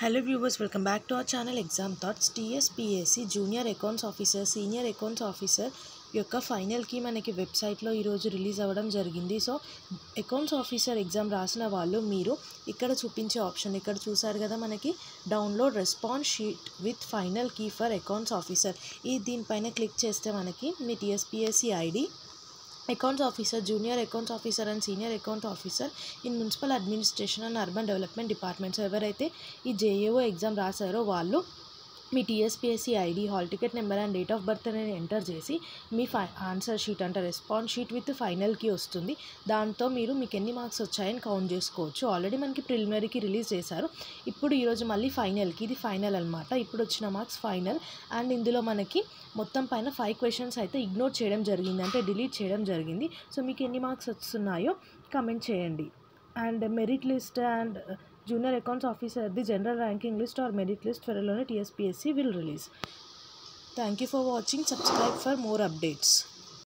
Hello viewers, welcome back to our channel Exam Thoughts. TSPSC Junior Accounts Officer, Senior Accounts Officer యొక్క ఫైనల్కి మనకి వెబ్సైట్లో ఈరోజు release అవ్వడం జరిగింది. సో అకౌంట్స్ ఆఫీసర్ ఎగ్జామ్ రాసిన వాళ్ళు మీరు ఇక్కడ చూపించే ఆప్షన్ ఇక్కడ చూసారు కదా, మనకి download response sheet with final key for accounts officer. దీనిపైన క్లిక్ చేస్తే మనకి మీ TSPSC ID, Accounts Officer, Junior Accounts Officer and Senior Account Officer in Municipal Administration and Urban Development Department. So ఎవరైతే ఈ JAO ఎగ్జామ్ రాశారో వాళ్ళు మీ TSPSC ID, hall ticket number and date of birth అనేది enter చేసి మీ answer sheet అంటే response sheet with ఫైనల్కి వస్తుంది. దాంతో మీకు ఎన్ని మార్క్స్ వచ్చాయని కౌంట్ చేసుకోవచ్చు. ఆల్రెడీ మనకి ప్రిలిమినరీకి రిలీజ్ చేశారు. ఇప్పుడు ఈరోజు మళ్ళీ ఫైనల్కి, ఇది ఫైనల్ అనమాట. ఇప్పుడు వచ్చిన మార్క్స్ ఫైనల్. అండ్ ఇందులో మనకి మొత్తం పైన 5 క్వశ్చన్స్ అయితే ఇగ్నోర్ చేయడం జరిగింది, అంటే డిలీట్ చేయడం జరిగింది. సో మీకు ఎన్ని మార్క్స్ వస్తున్నాయో కమెంట్ చేయండి. And merit list and Junior Accounts Officer, the general ranking list or merit list for TSPSC will release. Thank you for watching. Subscribe for more updates.